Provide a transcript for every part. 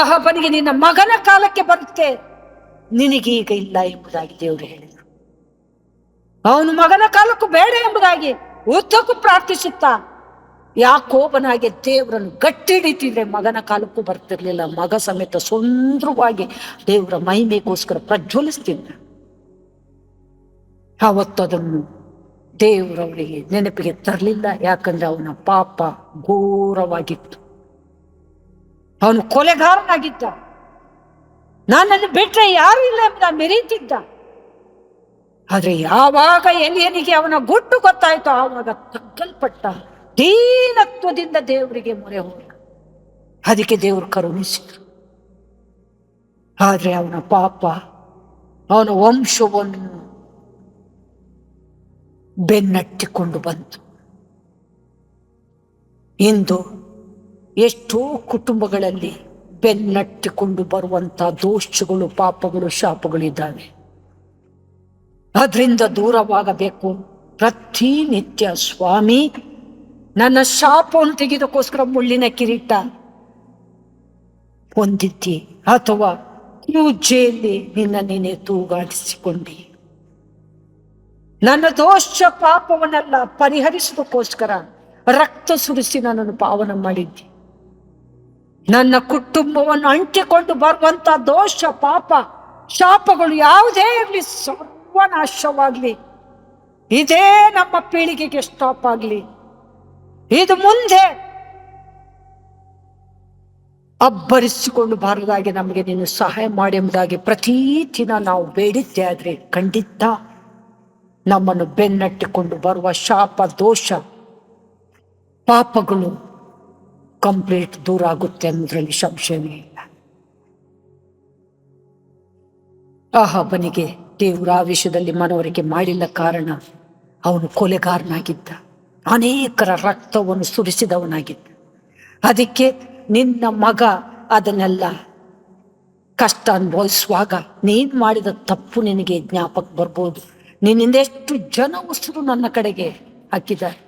ಆಹಾಬನಿಗೆ ನಿನ್ನ ಮಗನ ಕಾಲಕ್ಕೆ ಬರುತ್ತೆ, ನಿನಗೀಗ ಇಲ್ಲ ಎಂಬುದಾಗಿ ದೇವರು ಹೇಳಿದರು. ಅವನು ಮಗನ ಕಾಲಕ್ಕೂ ಬೇಡ ಎಂಬುದಾಗಿ ಉದ್ದಕ್ಕೂ ಪ್ರಾರ್ಥಿಸುತ್ತಾ ಯಾಕೋಬನಾಗೆ ದೇವರನ್ನು ಗಟ್ಟಿ ಹಿಡಿತಿದ್ರೆ ಮಗನ ಕಾಲಕ್ಕೂ ಬರ್ತಿರ್ಲಿಲ್ಲ. ಮಗ ಸಮೇತ ಸುಂದರವಾಗಿ ದೇವರ ಮಹಿಮೆಗೋಸ್ಕರ ಪ್ರಜ್ವಲಿಸ್ತಿದ್ದ. ಆವತ್ತು ಅದನ್ನು ದೇವರವರಿಗೆ ನೆನಪಿಗೆ ತರಲಿಲ್ಲ. ಯಾಕಂದ್ರೆ ಅವನ ಪಾಪ ಘೋರವಾಗಿತ್ತು. ಅವನು ಕೊಲೆಗಾರನಾಗಿದ್ದ. ನನ್ನನ್ನು ಬಿಟ್ರೆ ಯಾರು ಇಲ್ಲ ಎಂಬ ಮೆರೀತಿದ್ದ. ಆದ್ರೆ ಯಾವಾಗ ಎಲಿಯನಿಗೆ ಅವನ ಗುಟ್ಟು ಗೊತ್ತಾಯ್ತು, ಆವಾಗ ತಗ್ಗಲ್ಪಟ್ಟ. ದೀನತ್ವದಿಂದ ದೇವರಿಗೆ ಮೊರೆ ಹೋದ. ಅದಕ್ಕೆ ದೇವರು ಕರುಣಿಸಿದ್ರು. ಆದ್ರೆ ಅವನ ಪಾಪ ಅವನ ವಂಶವನ್ನು ಬೆನ್ನಟ್ಟಿಕೊಂಡು ಬಂತು. ಇಂದು ಎಷ್ಟೋ ಕುಟುಂಬಗಳಲ್ಲಿ ಬೆನ್ನಟ್ಟಿಕೊಂಡು ಬರುವಂತ ದೋಷಗಳು, ಪಾಪಗಳು, ಶಾಪಗಳಿದ್ದಾವೆ. ಅದರಿಂದ ದೂರವಾಗಬೇಕು. ಪ್ರತಿನಿತ್ಯ ಸ್ವಾಮಿ ನನ್ನ ಶಾಪವನ್ನು ತೆಗೆದಕ್ಕೋಸ್ಕರ ಮುಳ್ಳಿನ ಕಿರೀಟ ಹೊಂದಿದ್ದಿ, ಅಥವಾ ಕ್ರೂಜೆಯಲ್ಲಿ ನಿನ್ನ ನೀನೆ ತೂಗಾಡಿಸಿಕೊಂಡಿ. ನನ್ನ ದೋಷ ಪಾಪವನ್ನೆಲ್ಲ ಪರಿಹರಿಸೋದಕ್ಕೋಸ್ಕರ ರಕ್ತ ಸುರಿಸಿ ನನ್ನನ್ನು ಪಾವನ ಮಾಡಿದ್ದಿ. ನನ್ನ ಕುಟುಂಬವನ್ನು ಅಂಟಿಕೊಂಡು ಬರುವಂತ ದೋಷ, ಪಾಪ, ಶಾಪಗಳು ಯಾವುದೇ ಇರಲಿ ಸರ್ವನಾಶವಾಗ್ಲಿ. ಇದೇ ನಮ್ಮ ಪೀಳಿಗೆಗೆ ಸ್ಟಾಪ್ ಆಗ್ಲಿ. ಇದು ಮುಂದೆ ಅಬ್ಬರಿಸಿಕೊಂಡು ಬಾರದಾಗಿ ನಮಗೆ ನೀನು ಸಹಾಯ ಮಾಡಿ ಎಂಬುದಾಗಿ ಪ್ರತಿ ದಿನ ನಾವು ಬೇಡಿದ್ದೆ. ಆದ್ರೆ ಖಂಡಿತ ನಮ್ಮನ್ನು ಬೆನ್ನಟ್ಟಿಕೊಂಡು ಬರುವ ಶಾಪ, ದೋಷ, ಪಾಪಗಳು ಕಂಪ್ಲೀಟ್ ದೂರ ಆಗುತ್ತೆ ಅನ್ನೋದ್ರಲ್ಲಿ ಸಂಶಯವೇ ಇಲ್ಲ. ಆಹಾಬನಿಗೆ ದೇವರ ಆ ವಿಷಯದಲ್ಲಿ ಮನವರಿಕೆ ಮಾಡಿಲ್ಲ. ಕಾರಣ ಅವನು ಕೊಲೆಗಾರನಾಗಿದ್ದ, ಅನೇಕರ ರಕ್ತವನ್ನು ಸುರಿಸಿದವನಾಗಿದ್ದ. ಅದಕ್ಕೆ ನಿನ್ನ ಮಗ ಅದನ್ನೆಲ್ಲ ಕಷ್ಟ ಅನುಭವಿಸುವಾಗ ನೀನ್ ಮಾಡಿದ ತಪ್ಪು ನಿನಗೆ ಜ್ಞಾಪಕ ಬರ್ಬೋದು. ನಿನ್ನಿಂದ ಎಷ್ಟು ಜನ ಉಸಿರು ನನ್ನ ಕಡೆಗೆ ಹಾಕಿದ್ದಾರೆ,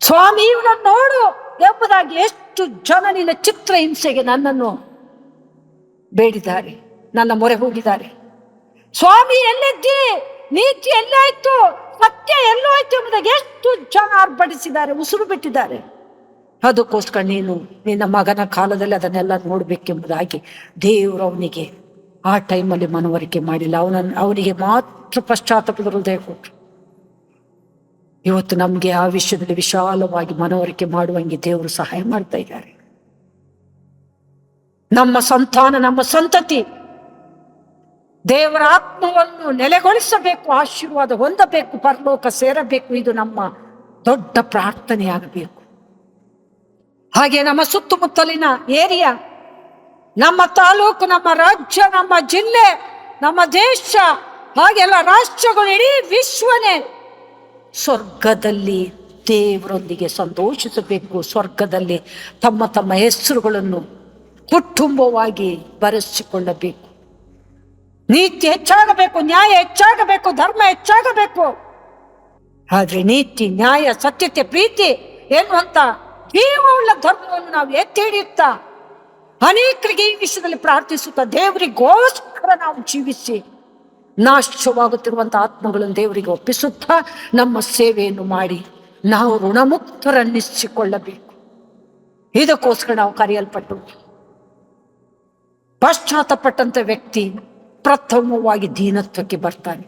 ಸ್ವಾಮಿ ಇವನನ್ನು ನೋಡು ಎಂಬುದಾಗಿ ಎಷ್ಟು ಜನ ನಿನ್ನ ಚಿತ್ರ ಹಿಂಸೆಗೆ ನನ್ನನ್ನು ಬೇಡಿದ್ದಾರೆ, ನನ್ನ ಮೊರೆ ಹೋಗಿದ್ದಾರೆ. ಸ್ವಾಮಿ ಎಲ್ಲಿದ್ದಿ, ನೀತಿ ಎಲ್ಲಾಯ್ತು, ಸತ್ಯ ಎಲ್ಲೋ ಆಯ್ತು ಎಂಬುದಾಗಿ ಎಷ್ಟು ಜನ ಆರ್ಭಟಿಸಿದ್ದಾರೆ, ಉಸಿರು ಬಿಟ್ಟಿದ್ದಾರೆ. ಅದಕ್ಕೋಸ್ಕರ ನೀನು ನಿನ್ನ ಮಗನ ಕಾಲದಲ್ಲಿ ಅದನ್ನೆಲ್ಲ ನೋಡ್ಬೇಕೆಂಬುದಾಗಿ ದೇವರು ಅವನಿಗೆ ಆ ಟೈಮಲ್ಲಿ ಮನವರಿಕೆ ಮಾಡಿಲ್ಲ. ಅವನಿಗೆ ಮಾತ್ರ ಪಶ್ಚಾತ್ತಾಪದ ಹೃದಯ ಕೊಟ್ಟರು. ಇವತ್ತು ನಮ್ಗೆ ಆ ವಿಷಯದಲ್ಲಿ ವಿಶಾಲವಾಗಿ ಮನವರಿಕೆ ಮಾಡುವಂಗೆ ದೇವರು ಸಹಾಯ ಮಾಡ್ತಾ ಇದ್ದಾರೆ. ನಮ್ಮ ಸಂತಾನ, ನಮ್ಮ ಸಂತತಿ ದೇವರ ಆತ್ಮವನ್ನು ನೆಲೆಗೊಳಿಸಬೇಕು, ಆಶೀರ್ವಾದ ಹೊಂದಬೇಕು, ಪರಲೋಕ ಸೇರಬೇಕು. ಇದು ನಮ್ಮ ದೊಡ್ಡ ಪ್ರಾರ್ಥನೆಯಾಗಬೇಕು. ಹಾಗೆ ನಮ್ಮ ಸುತ್ತಮುತ್ತಲಿನ ಏರಿಯಾ, ನಮ್ಮ ತಾಲೂಕು, ನಮ್ಮ ರಾಜ್ಯ, ನಮ್ಮ ಜಿಲ್ಲೆ, ನಮ್ಮ ದೇಶ, ಹಾಗೆಲ್ಲ ರಾಷ್ಟ್ರಗಳು, ಇಡೀ ವಿಶ್ವನೇ ಸ್ವರ್ಗದಲ್ಲಿ ದೇವರೊಂದಿಗೆ ಸಂತೋಷಿಸಬೇಕು. ಸ್ವರ್ಗದಲ್ಲಿ ತಮ್ಮ ತಮ್ಮ ಹೆಸರುಗಳನ್ನು ಕುಟುಂಬವಾಗಿ ಬರೆಸಿಕೊಳ್ಳಬೇಕು. ನೀತಿ ಹೆಚ್ಚಾಗಬೇಕು, ನ್ಯಾಯ ಹೆಚ್ಚಾಗಬೇಕು, ಧರ್ಮ ಹೆಚ್ಚಾಗಬೇಕು. ಆದ್ರೆ ನೀತಿ, ನ್ಯಾಯ, ಸತ್ಯತೆ, ಪ್ರೀತಿ ಎನ್ನುವಂತ ಜೀವವುಳ್ಳ ಧರ್ಮವನ್ನು ನಾವು ಎತ್ತಿ ಹಿಡಿಯುತ್ತಾ ಅನೇಕರಿಗೆ ಈ ವಿಷಯದಲ್ಲಿ ಪ್ರಾರ್ಥಿಸುತ್ತಾ ದೇವರಿಗೋಸ್ಕರ ನಾವು ಜೀವಿಸಿ ನಾಶವಾಗುತ್ತಿರುವಂಥ ಆತ್ಮಗಳನ್ನು ದೇವರಿಗೆ ಒಪ್ಪಿಸುತ್ತಾ ನಮ್ಮ ಸೇವೆಯನ್ನು ಮಾಡಿ ನಾವು ಋಣಮುಕ್ತರನ್ನಿಸಿಕೊಳ್ಳಬೇಕು. ಇದಕ್ಕೋಸ್ಕರ ನಾವು ಕರೆಯಲ್ಪಟ್ಟು ಪಶ್ಚಾತ್ತಪಟ್ಟಂತ ವ್ಯಕ್ತಿ ಪ್ರಥಮವಾಗಿ ದೀನತ್ವಕ್ಕೆ ಬರ್ತಾನೆ.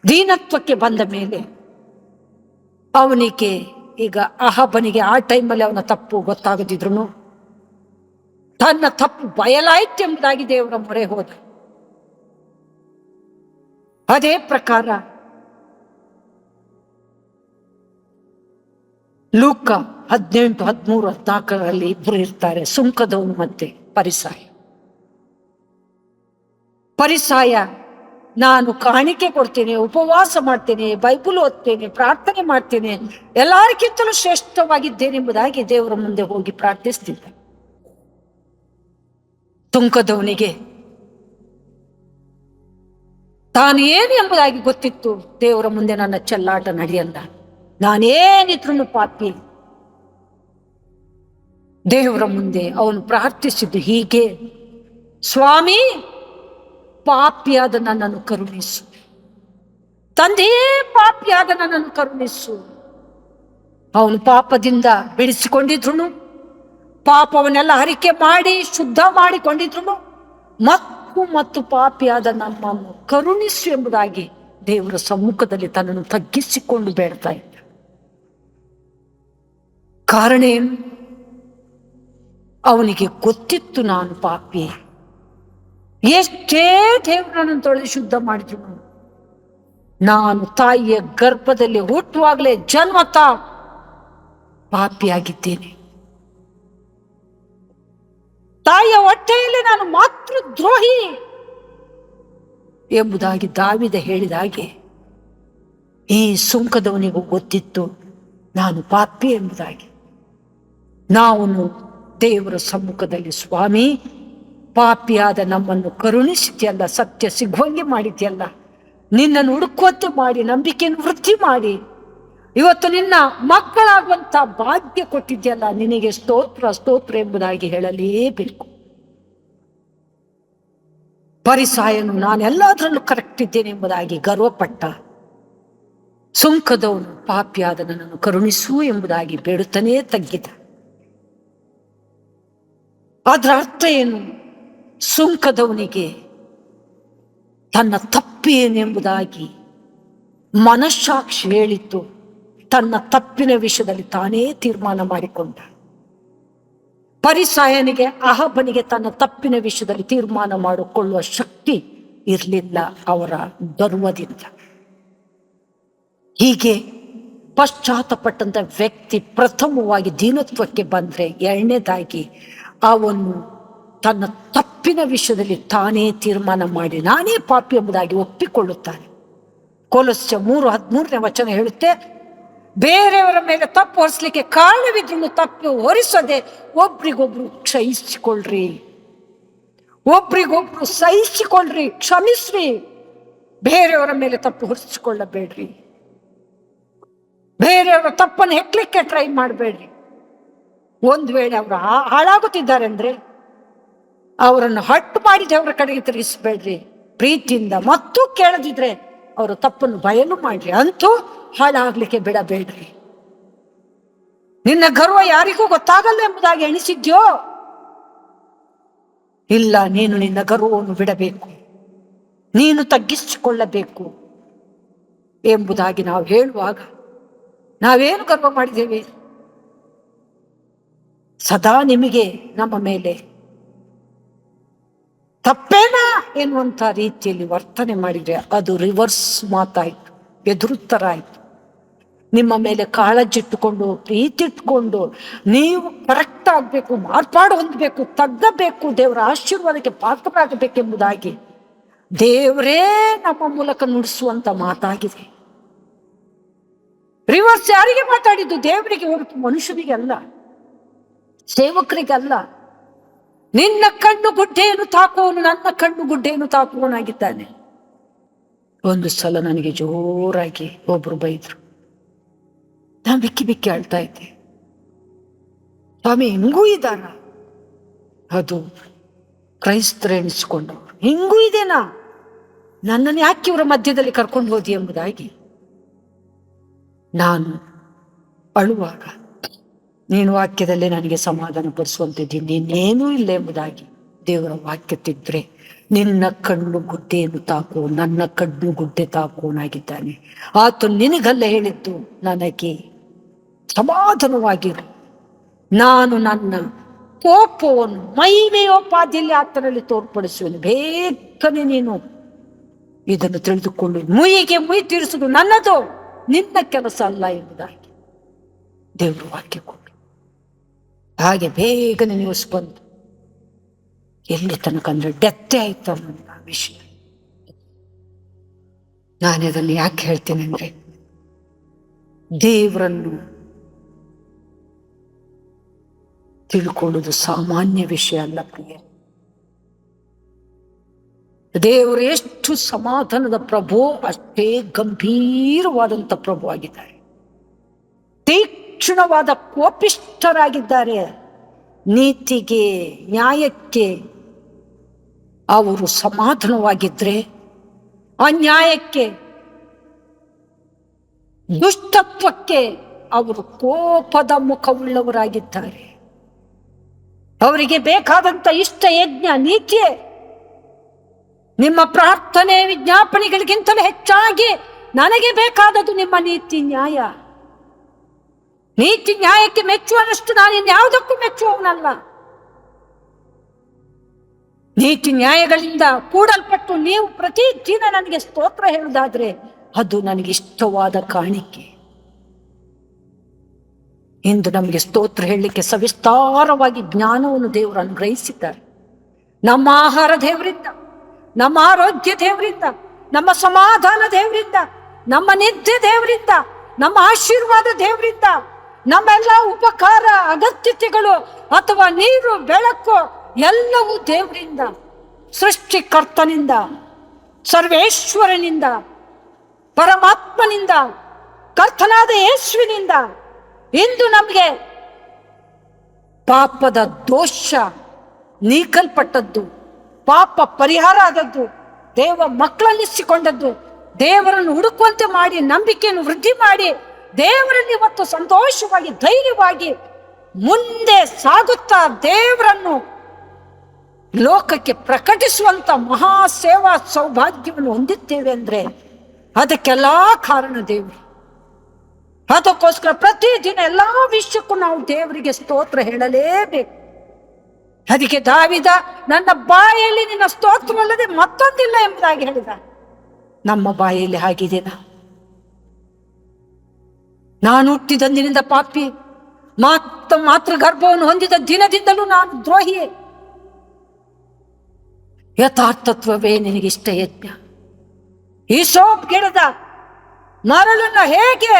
ದೀನತ್ವಕ್ಕೆ ಬಂದ ಮೇಲೆ ಅವನಿಗೆ, ಈಗ ಅಹಾಬನಿಗೆ ಆ ಟೈಮಲ್ಲಿ ಅವನ ತಪ್ಪು ಗೊತ್ತಾಗದಿದ್ರು ತನ್ನ ತಪ್ಪು ಬಯಲಾಯ್ತು ಎಂಬುದಾಗಿ ದೇವರ ಮೊರೆ ಹೋದ. ಅದೇ ಪ್ರಕಾರ ಲೂಕ 18, 13, 14 ಇಬ್ಬರು ಇರ್ತಾರೆ, ಸುಂಕದವನು ಮತ್ತೆ ಪರಿಸಾಯ. ಪರಿಸಾಯ ನಾನು ಕಾಣಿಕೆ ಕೊಡ್ತೇನೆ, ಉಪವಾಸ ಮಾಡ್ತೇನೆ, ಬೈಬಲ್ ಓದ್ತೇನೆ, ಪ್ರಾರ್ಥನೆ ಮಾಡ್ತೇನೆ, ಎಲ್ಲರಿಗಿಂತಲೂ ಶ್ರೇಷ್ಠವಾಗಿದ್ದೇನೆ ಎಂಬುದಾಗಿ ದೇವರ ಮುಂದೆ ಹೋಗಿ ಪ್ರಾರ್ಥಿಸ್ತಿದ್ದ. ಸುಂಕದವನಿಗೆ ತಾನು ಏನು ಎಂಬುದಾಗಿ ಗೊತ್ತಿತ್ತು. ದೇವರ ಮುಂದೆ ನನ್ನ ಚೆಲ್ಲಾಟ ನಡೆಯಲ್ಲ, ನಾನೇನಿದ್ರು ಪಾಪಿ, ದೇವರ ಮುಂದೆ ಅವನು ಪ್ರಾರ್ಥಿಸಿದ್ದು ಹೀಗೆ, ಸ್ವಾಮಿ, ಪಾಪಿಯಾದ ನನ್ನನ್ನು ಕರುಣಿಸು. ತಂದೆಯೇ, ಪಾಪಿಯಾದ ನನ್ನನ್ನು ಕರುಣಿಸು. ಅವನು ಪಾಪದಿಂದ ಬಿಡಿಸಿಕೊಂಡಿದ್ರು, ಪಾಪವನ್ನೆಲ್ಲ ಹರಿಕೆ ಮಾಡಿ ಶುದ್ಧ ಮಾಡಿಕೊಂಡಿದ್ರು, ಮತ್ತು ಪಾಪಿಯಾದ ನಮ್ಮನ್ನು ಕರುಣಿಸು ಎಂಬುದಾಗಿ ದೇವರ ಸಮ್ಮುಖದಲ್ಲಿ ತನ್ನನ್ನು ತಗ್ಗಿಸಿಕೊಂಡು ಬೇಡ್ತಾ ಇದ್ದ. ಕಾರಣ ಏನು? ಅವನಿಗೆ ಗೊತ್ತಿತ್ತು, ನಾನು ಪಾಪಿ. ಎಷ್ಟೇ ದೇವರನ್ನು ತೊಳೆದು ಶುದ್ಧ ಮಾಡಿದ್ರು, ನಾನು ತಾಯಿಯ ಗರ್ಭದಲ್ಲಿ ಹುಟ್ಟುವಾಗಲೇ ಜನ್ಮತ ಪಾಪಿಯಾಗಿದ್ದೇನೆ. ತಾಯಿಯ ಹೊಟ್ಟೆಯಲ್ಲಿ ನಾನು ಮಾತೃ ದ್ರೋಹಿ ಎಂಬುದಾಗಿ ದಾವೀದ ಹೇಳಿದ ಹಾಗೆ ಈ ಸುಂಕದವನಿಗೂ ಗೊತ್ತಿತ್ತು, ನಾನು ಪಾಪಿ ಎಂಬುದಾಗಿ. ನಾವು ದೇವರ ಸಮ್ಮುಖದಲ್ಲಿ, ಸ್ವಾಮಿ, ಪಾಪಿಯಾದ ನಮ್ಮನ್ನು ಕರುಣಿಸಿದ್ಯಲ್ಲ, ಸತ್ಯ ಸಿಗುವಂಗೆ ಮಾಡಿದ್ಯಲ್ಲ, ನಿನ್ನನ್ನು ಹುಡುಕುವಂತೆ ಮಾಡಿ, ನಂಬಿಕೆಯನ್ನು ವೃದ್ಧಿ ಮಾಡಿ, ಇವತ್ತು ನಿನ್ನ ಮಕ್ಕಳಾಗುವಂತ ಭಾಗ್ಯ ಕೊಟ್ಟಿದ್ಯಲ್ಲ, ನಿನಗೆ ಸ್ತೋತ್ರ ಸ್ತೋತ್ರ ಎಂಬುದಾಗಿ ಹೇಳಲೇಬೇಕು. ಫರಿಸಾಯನು ನಾನೆಲ್ಲದರಲ್ಲೂ ಕರೆಕ್ಟ್ ಇದ್ದೇನೆ ಎಂಬುದಾಗಿ ಗರ್ವಪಟ್ಟ. ಸುಂಕದವನು ಪಾಪಿಯಾದ ನನ್ನನ್ನು ಕರುಣಿಸು ಎಂಬುದಾಗಿ ಬೇಡುತ್ತನೇ ತಗ್ಗಿದ. ಅದರ ಅರ್ಥ ಏನು? ಸುಂಕದವನಿಗೆ ತನ್ನ ತಪ್ಪೇನೆಂಬುದಾಗಿ ಮನಸ್ಸಾಕ್ಷಿ ಹೇಳಿತ್ತು. ತನ್ನ ತಪ್ಪಿನ ವಿಷಯದಲ್ಲಿ ತಾನೇ ತೀರ್ಮಾನ ಮಾಡಿಕೊಂಡ. ಫರಿಸಾಯನಿಗೆ, ಅಹಬನಿಗೆ ತನ್ನ ತಪ್ಪಿನ ವಿಷಯದಲ್ಲಿ ತೀರ್ಮಾನ ಮಾಡಿಕೊಳ್ಳುವ ಶಕ್ತಿ ಇರಲಿಲ್ಲ ಅವರ ಗರ್ವದಿಂದ. ಹೀಗೆ ಪಶ್ಚಾತ್ತಪಟ್ಟಂತ ವ್ಯಕ್ತಿ ಪ್ರಥಮವಾಗಿ ದೀನತ್ವಕ್ಕೆ ಬಂದ್ರೆ, ಎರಡನೇದಾಗಿ ಅವನು ತನ್ನ ತಪ್ಪಿನ ವಿಷಯದಲ್ಲಿ ತಾನೇ ತೀರ್ಮಾನ ಮಾಡಿ ನಾನೇ ಪಾಪಿ ಎಂಬುದಾಗಿ ಒಪ್ಪಿಕೊಳ್ಳುತ್ತಾನೆ. ಕೊಲೊಸ್ಸೆ 3:13 ಹೇಳುತ್ತೆ, ಬೇರೆಯವರ ಮೇಲೆ ತಪ್ಪು ಹೊರಿಸಲಿಕ್ಕೆ ಕಾರಣವಿದ್ರು ತಪ್ಪು ಹೊರಿಸದೆ ಒಬ್ರಿಗೊಬ್ರು ಕ್ಷಯಿಸಿಕೊಳ್ಳ್ರಿ, ಒಬ್ರಿಗೊಬ್ರು ಸಹಿಸಿಕೊಳ್ಳ್ರಿ, ಕ್ಷಮಿಸ್ರಿ. ಬೇರೆಯವರ ಮೇಲೆ ತಪ್ಪು ಹೊರಿಸಿಕೊಳ್ಳಬೇಡ್ರಿ, ಬೇರೆಯವರ ತಪ್ಪನ್ನು ಹೆಕ್ಲಿಕ್ಕೆ ಟ್ರೈ ಮಾಡಬೇಡ್ರಿ. ಒಂದು ವೇಳೆ ಅವರು ಹಾಳಾಗುತ್ತಿದ್ದಾರೆ ಅಂದ್ರೆ ಅವರನ್ನು ಹಟ್ಟು ಮಾಡಿ ದೇವರ ಕಡೆಗೆ ತಿರುಗಿಸಬೇಡ್ರಿ, ಪ್ರೀತಿಯಿಂದ. ಮತ್ತು ಕೇಳದಿದ್ರೆ ಅವರ ತಪ್ಪನ್ನು ಬಯಲು ಮಾಡ್ರಿ, ಅಂತೂ ಹಾಳಾಗ್ಲಿಕ್ಕೆ ಬಿಡಬೇಡ್ರಿ. ನಿನ್ನ ಗರ್ವ ಯಾರಿಗೂ ಗೊತ್ತಾಗಲ್ಲ ಎಂಬುದಾಗಿ ಎಣಿಸಿದ್ಯೋ? ಇಲ್ಲ, ನೀನು ನಿನ್ನ ಗರ್ವವನ್ನು ಬಿಡಬೇಕು, ನೀನು ತಗ್ಗಿಸಿಕೊಳ್ಳಬೇಕು ಎಂಬುದಾಗಿ ನಾವು ಹೇಳುವಾಗ ನಾವೇನು ಗರ್ವ ಮಾಡಿದ್ದೇವೆ? ಸದಾ ನಿಮಗೆ ನಮ್ಮ ಮೇಲೆ ತಪ್ಪೇನಾ ಎನ್ನುವಂಥ ರೀತಿಯಲ್ಲಿ ವರ್ತನೆ ಮಾಡಿದ್ರೆ ಅದು ರಿವರ್ಸ್ ಮಾತಾಯ್ತು, ಎದುರುತ್ತರ ಆಯ್ತು. ನಿಮ್ಮ ಮೇಲೆ ಕಾಳಜಿಟ್ಟುಕೊಂಡು, ಪ್ರೀತಿ ಇಟ್ಕೊಂಡು, ನೀವು ಕರೆಕ್ಟ್ ಆಗಬೇಕು, ಮಾರ್ಪಾಡು ಹೊಂದಬೇಕು, ತಗ್ಗಬೇಕು, ದೇವರ ಆಶೀರ್ವಾದಕ್ಕೆ ಪಾತ್ರರಾಗಬೇಕೆಂಬುದಾಗಿ ದೇವರೇ ನಮ್ಮ ಮೂಲಕ ನುಡಿಸುವಂತ ಮಾತಾಗಿದೆ. ರಿವರ್ಸ್ ಯಾರಿಗೆ ಮಾತಾಡಿದ್ದು? ದೇವರಿಗೆ ಹೊರತು ಮನುಷ್ಯನಿಗೆ ಅಲ್ಲ, ಸೇವಕರಿಗಲ್ಲ. ನಿನ್ನ ಕಣ್ಣು ಗುಡ್ಡೆಯನ್ನು ತಾಕುವನು ನನ್ನ ಕಣ್ಣು ಗುಡ್ಡೆಯನ್ನು ತಾಕುವನಾಗಿದ್ದಾನೆ. ಒಂದು ಸಲ ನನಗೆ ಜೋರಾಗಿ ಒಬ್ರು ಬೈದ್ರು. ನಾನು ಬಿಕ್ಕಿ ಬಿಕ್ಕಿ ಅಳ್ತಾ ಇದ್ದೆ. ಸ್ವಾಮಿ, ಹಿಂಗೂ ಇದ್ದಾರ? ಅದು ಕ್ರೈಸ್ತರ ಎಣಿಸ್ಕೊಂಡವ್ರು. ಹಿಂಗೂ ಇದೆನಾ? ನನ್ನನ್ನು ಯಾಕೆ ಇವರ ಮಧ್ಯದಲ್ಲಿ ಕರ್ಕೊಂಡು ಹೋದಿ ಎಂಬುದಾಗಿ ನಾನು ಅಳುವಾಗ, ನೀನು ವಾಕ್ಯದಲ್ಲೇ ನನಗೆ ಸಮಾಧಾನ ಪಡಿಸುವಂತಿದ್ದೀನಿ, ನೀನೇನೂ ಇಲ್ಲ ಎಂಬುದಾಗಿ ದೇವರ ವಾಕ್ಯ ತಿದ್ರೆ, ನಿನ್ನ ಕಣ್ಣು ಗುಡ್ಡೆಯನ್ನು ತಾಕು, ನನ್ನ ಕಣ್ಣು ಗುಡ್ಡೆ ತಾಕುವನಾಗಿದ್ದಾನೆ. ಆತ ನಿನಗಲ್ಲ ಹೇಳಿದ್ದು, ನನಗೆ ಸಮಾಧಾನವಾಗಿರು. ನಾನು ನನ್ನ ಕೋಪವನ್ನು ಮಹಿಮೆಯೋಪಾದಿಯಲ್ಲಿ ಆತನಲ್ಲಿ ತೋರ್ಪಡಿಸುವೆನು. ಬೇಗನೆ ನೀನು ಇದನ್ನು ತಿಳಿದುಕೊಂಡು ಮುಯಿಗೆ ಮುಯಿ ತೀರಿಸುವುದು ನನ್ನದು, ನಿನ್ನ ಕೆಲಸ ಅಲ್ಲ ಎಂಬುದಾಗಿ ದೇವರು ವಾಕ್ಯ ಕೊಟ್ಟು ಹಾಗೆ ಬೇಗನೆ ನ್ಯೂಸ್ ಬಂತು. ಎಲ್ಲಿ ತನಕ ಅಂದ್ರೆ ಡೆತ್ತೆ ಆಯ್ತು ಅನ್ನೋಂಥ ವಿಷಯ. ನಾನು ಅದನ್ನು ಯಾಕೆ ಹೇಳ್ತೇನೆ ಅಂದ್ರೆ, ದೇವರನ್ನು ತಿಳ್ಕೊಳ್ಳೋದು ಸಾಮಾನ್ಯ ವಿಷಯ ಅಲ್ಲ ಪ್ರಿಯ. ದೇವರು ಎಷ್ಟು ಸಮಾಧಾನದ ಪ್ರಭು, ಅಷ್ಟೇ ಗಂಭೀರವಾದಂಥ ಪ್ರಭು ಆಗಿದ್ದಾರೆ. ತೀಕ್ಷ್ಣವಾದ ಕೋಪಿಷ್ಠರಾಗಿದ್ದಾರೆ. ನೀತಿಗೆ, ನ್ಯಾಯಕ್ಕೆ ಅವರು ಸಮಾಧಾನವಾಗಿದ್ರೆ, ಅನ್ಯಾಯಕ್ಕೆ, ದುಷ್ಟತ್ವಕ್ಕೆ ಅವರು ಕೋಪದ ಮುಖವುಳ್ಳವರಾಗಿದ್ದಾರೆ. ಅವರಿಗೆ ಬೇಕಾದಂತ ಇಷ್ಟ ಯಜ್ಞ ನೀತಿಯೇ. ನಿಮ್ಮ ಪ್ರಾರ್ಥನೆ ವಿಜ್ಞಾಪನೆಗಳಿಗಿಂತಲೂ ಹೆಚ್ಚಾಗಿ ನನಗೆ ಬೇಕಾದದ್ದು ನಿಮ್ಮ ನೀತಿ ನ್ಯಾಯ. ನೀತಿ ನ್ಯಾಯಕ್ಕೆ ಮೆಚ್ಚುವನಷ್ಟು ನಾನು ಇನ್ಯಾವುದಕ್ಕೂ ಮೆಚ್ಚುವವನಲ್ಲ. ನೀತಿ ನ್ಯಾಯಗಳಿಂದ ಕೂಡಲ್ಪಟ್ಟು ನೀವು ಪ್ರತಿದಿನ ನನಗೆ ಸ್ತೋತ್ರ ಹೇಳುವುದಾದ್ರೆ ಅದು ನನಗೆ ಇಷ್ಟವಾದ ಕಾಣಿಕೆ. ಇಂದು ನಮಗೆ ಸ್ತೋತ್ರ ಹೇಳಲಿಕ್ಕೆ ಸವಿಸ್ತಾರವಾಗಿ ಜ್ಞಾನವನ್ನು ದೇವರು ಅನುಗ್ರಹಿಸಿದ್ದಾರೆ. ನಮ್ಮ ಆಹಾರ ದೇವರಿಂದ, ನಮ್ಮ ಆರೋಗ್ಯ ದೇವರಿಂದ, ನಮ್ಮ ಸಮಾಧಾನ ದೇವರಿಂದ, ನಮ್ಮ ನಿದ್ದೆ ದೇವರಿಂದ, ನಮ್ಮ ಆಶೀರ್ವಾದ ದೇವರಿಂದ, ನಮ್ಮೆಲ್ಲ ಉಪಕಾರ ಅಗತ್ಯತೆಗಳು ಅಥವಾ ನೀರು ಬೆಳಕು ಎಲ್ಲವೂ ದೇವರಿಂದ, ಸೃಷ್ಟಿಕರ್ತನಿಂದ, ಸರ್ವೇಶ್ವರನಿಂದ, ಪರಮಾತ್ಮನಿಂದ, ಕರ್ತನಾದ ಯೇಸುವಿನಿಂದ. ಇಂದು ನಮಗೆ ಪಾಪದ ದೋಷ ನೀಕಲ್ಪಟ್ಟದ್ದು, ಪಾಪ ಪರಿಹಾರ ಆದದ್ದು, ದೇವ ಮಕ್ಕಳನ್ನಿಸಿಕೊಂಡದ್ದು, ದೇವರನ್ನು ಹುಡುಕುವಂತೆ ಮಾಡಿ ನಂಬಿಕೆಯನ್ನು ವೃದ್ಧಿ ಮಾಡಿ ದೇವರಲ್ಲಿ ಇವತ್ತು ಸಂತೋಷವಾಗಿ ಧೈರ್ಯವಾಗಿ ಮುಂದೆ ಸಾಗುತ್ತಾ ದೇವರನ್ನು ಲೋಕಕ್ಕೆ ಪ್ರಕಟಿಸುವಂತ ಮಹಾ ಸೇವಾ ಸೌಭಾಗ್ಯವನ್ನು ಹೊಂದಿದ್ದೇವೆ ಅಂದ್ರೆ ಅದಕ್ಕೆಲ್ಲ ಕಾರಣ ದೇವರು. ಅದಕ್ಕೋಸ್ಕರ ಪ್ರತಿದಿನ ಎಲ್ಲಾ ವಿಷಯಕ್ಕೂ ನಾವು ದೇವರಿಗೆ ಸ್ತೋತ್ರ ಹೇಳಲೇಬೇಕು. ಅದಕ್ಕೆ ದಾವಿದ ನನ್ನ ಬಾಯಲ್ಲಿ ನಿನ್ನ ಸ್ತೋತ್ರವಲ್ಲದೆ ಮತ್ತೊಂದಿಲ್ಲ ಎಂಬುದಾಗಿ ಹೇಳಿದ. ನಮ್ಮ ಬಾಯಲ್ಲಿ ಹಾಗಿದೆನ? ನಾನು ಹುಟ್ಟಿದಂದಿನಿಂದ ಪಾಪಿ, ಮಾತೃ ಗರ್ಭವನ್ನು ಹೊಂದಿದ ದಿನದಿಂದಲೂ ನಾನು ದ್ರೋಹಿಯೇ. ಯಥಾರ್ಥತ್ವವೇ ನಿನಗಿಷ್ಟ ಯಜ್ಞ. ಈ ಸೋಪ್ ಗಿಡದ ಮರಳನ್ನ ಹೇಗೆ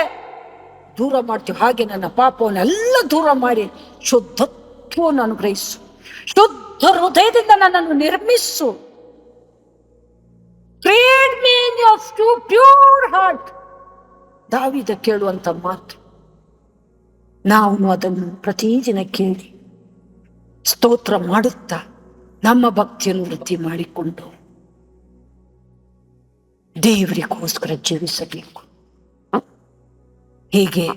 ದೂರ ಮಾಡ್ತೀವಿ ಹಾಗೆ ನನ್ನ ಪಾಪವನ್ನೆಲ್ಲ ದೂರ ಮಾಡಿ ಶುದ್ಧತ್ವವನ್ನು ಅನುಗ್ರಹಿಸು. ಶುದ್ಧ ಹೃದಯದಿಂದ ನನ್ನನ್ನು ನಿರ್ಮಿಸು. Create me in your pure heart. ದಾವಿದ ಕೇಳುವಂತ ಮಾತು. ನಾವು ಅದನ್ನು ಪ್ರತಿದಿನ ಕೇಳಿ ಸ್ತೋತ್ರ ಮಾಡುತ್ತಾ ನಮ್ಮ ಭಕ್ತಿಯನ್ನು ವೃದ್ಧಿ ಮಾಡಿಕೊಂಡು ದೇವರಿಗೋಸ್ಕರ ಜೀವಿಸಬೇಕು. ಹೀಗೆ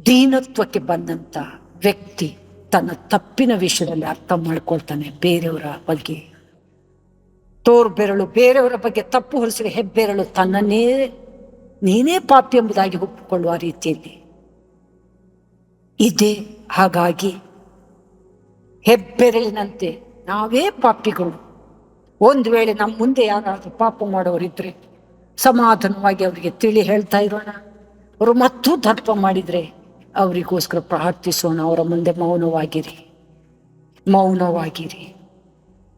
ದೀನತ್ವಕ್ಕೆ ಬಂದಂತ ವ್ಯಕ್ತಿ ತನ್ನ ತಪ್ಪಿನ ವಿಷಯದಲ್ಲಿ ಅರ್ಥ ಮಾಡ್ಕೊಳ್ತಾನೆ. ಬೇರೆಯವರ ಬಗ್ಗೆ ತೋರು ಬೆರಳು ಬೇರೆಯವರ ಬಗ್ಗೆ ತಪ್ಪು ಹೊರಿಸಿದ ಹೆಬ್ಬೆರಳು ತನ್ನನ್ನೇ ನೀನೇ ಪಾಪಿ ಎಂಬುದಾಗಿ ಒಪ್ಪಿಕೊಳ್ಳುವ ರೀತಿಯಲ್ಲಿ ಇದೆ. ಹಾಗಾಗಿ ಹೆಬ್ಬೆರಳಿನಂತೆ ನಾವೇ ಪಾಪಿಗಳು. ಒಂದು ವೇಳೆ ನಮ್ಮ ಮುಂದೆ ಯಾರಾದರೂ ಪಾಪ ಮಾಡೋರಿದ್ರೆ ಸಮಾಧಾನವಾಗಿ ಅವರಿಗೆ ತಿಳಿ ಹೇಳ್ತಾ ಇರೋಣ. ಅವರು ಮತ್ತೂ ದರ್ಪ ಮಾಡಿದ್ರೆ ಅವರಿಗೋಸ್ಕರ ಪ್ರಾರ್ಥಿಸೋಣ. ಅವರ ಮುಂದೆ ಮೌನವಾಗಿರಿ, ಮೌನವಾಗಿರಿ.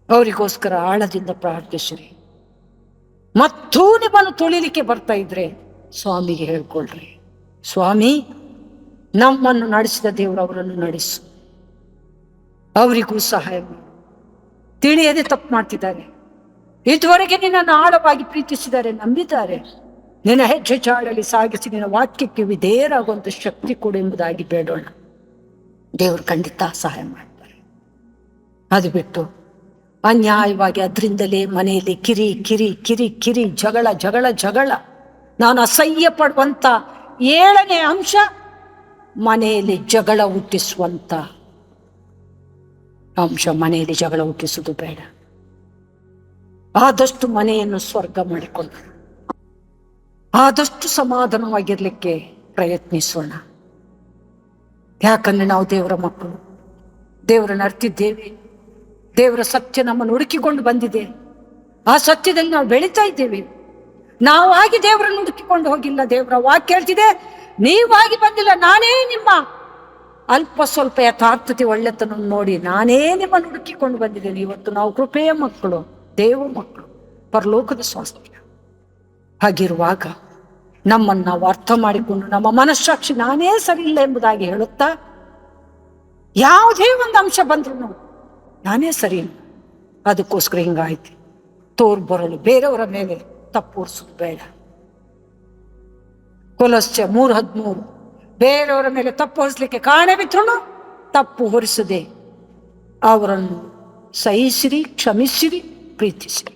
ಅವರಿಗೋಸ್ಕರ ಆಳದಿಂದ ಪ್ರಾರ್ಥಿಸ್ರಿ. ಮತ್ತೂ ನಿಮ್ಮನ್ನು ತುಳಿಲಿಕ್ಕೆ ಬರ್ತಾ ಇದ್ರೆ ಸ್ವಾಮಿಗೆ ಹೇಳ್ಕೊಳ್ರಿ, ಸ್ವಾಮಿ ನಮ್ಮನ್ನು ನಡೆಸಿದ ದೇವರು ಅವರನ್ನು ನಡೆಸು, ಅವರಿಗೂ ಸಹಾಯ ಮಾಡು. ತಿಳಿಯದೆ ತಪ್ಪು ಮಾಡ್ತಿದ್ದಾರೆ. ಇದುವರೆಗೆ ನಿನ್ನನ್ನು ಆಳವಾಗಿ ಪ್ರೀತಿಸಿದ್ದಾರೆ, ನಂಬಿದ್ದಾರೆ. ನಿನ್ನ ಹೆಜ್ಜೆ ಚಾಡಲಿ ಸಾಗಿಸಿ ನಿನ್ನ ವಾಕ್ಯಕ್ಕೆ ವಿಧೇಯರಾಗುವಂತ ಶಕ್ತಿ ಕೊಡು ಎಂಬುದಾಗಿ ಬೇಡೋಣ. ದೇವರು ಖಂಡಿತ ಸಹಾಯ ಮಾಡ್ತಾರೆ. ಅದು ಬಿಟ್ಟು ಅನ್ಯಾಯವಾಗಿ ಅದರಿಂದಲೇ ಮನೆಯಲ್ಲಿ ಕಿರಿ ಕಿರಿ ಕಿರಿ ಕಿರಿ ಜಗಳ ಜಗಳ ಜಗಳ. ನಾನು ಅಸಹ್ಯ ಪಡುವಂತ 7ನೇ ಅಂಶ ಮನೆಯಲ್ಲಿ ಜಗಳ ಹುಟ್ಟಿಸುವಂತ ಅಂಶ. ಮನೆಯಲ್ಲಿ ಜಗಳ ಹುಟ್ಟಿಸುವುದು ಬೇಡ. ಆದಷ್ಟು ಮನೆಯನ್ನು ಸ್ವರ್ಗ ಮಾಡಿಕೊಂಡು ಆದಷ್ಟು ಸಮಾಧಾನವಾಗಿರ್ಲಿಕ್ಕೆ ಪ್ರಯತ್ನಿಸೋಣ. ಯಾಕಂದ್ರೆ ನಾವು ದೇವರ ಮಕ್ಕಳು, ದೇವರನ್ನು ಅರ್ತಿದ್ದೇವೆ. ದೇವರ ಸತ್ಯ ನಮ್ಮನ್ನು ಹುಡುಕಿಕೊಂಡು ಬಂದಿದೆ. ಆ ಸತ್ಯದಲ್ಲಿ ನಾವು ಬೆಳೀತಾ ಇದ್ದೇವೆ. ನಾವಾಗಿ ದೇವರನ್ನು ಹುಡುಕಿಕೊಂಡು ಹೋಗಿಲ್ಲ. ದೇವರ ವಾಕ್ಯ ಹೇಳ್ತಿದೆ, ನೀವಾಗಿ ಬಂದಿಲ್ಲ, ನಾನೇ ನಿಮ್ಮ ಅಲ್ಪ ಸ್ವಲ್ಪ ಯಥಾರ್ಥತೆ ಒಳ್ಳೆತನ ನೋಡಿ ನಾನೇ ನಿಮ್ಮನ್ನು ಹುಡುಕಿಕೊಂಡು ಬಂದಿದ್ದೇನೆ. ಇವತ್ತು ನಾವು ಕೃಪೆಯ ಮಕ್ಕಳು, ದೇವ ಮಕ್ಕಳು, ಪರಲೋಕದ ಸ್ವಾಸ್ಥ್ಯ. ಹಾಗಿರುವಾಗ ನಮ್ಮನ್ನು ನಾವು ಅರ್ಥ ಮಾಡಿಕೊಂಡು ನಮ್ಮ ಮನಸ್ಸಾಕ್ಷಿ ನಾನೇ ಸರಿ ಇಲ್ಲ ಎಂಬುದಾಗಿ ಹೇಳುತ್ತಾ ಯಾವುದೇ ಒಂದು ಅಂಶ ಬಂದ್ರು ನಾನೇ ಸರಿ ಇಲ್ಲ, ಅದಕ್ಕೋಸ್ಕರ ಹಿಂಗಾಯ್ತು ತೋರ್ ಬರಲು ಬೇರೆಯವರ ಮೇಲೆ ತಪ್ಪೋರ್ಸೋದು ಬೇಡ. ಕೊಲಸ್ಯ 3:13 ಬೇರೆಯವರ ಮೇಲೆ ತಪ್ಪು ಹೊರಿಸ್ಲಿಕ್ಕೆ ಕಾರಣ ಬಿಟ್ರು ತಪ್ಪು ಹೊರಿಸದೆ ಅವರನ್ನು ಸಹಿಸಿರಿ, ಕ್ಷಮಿಸಿರಿ, ಪ್ರೀತಿಸಿರಿ.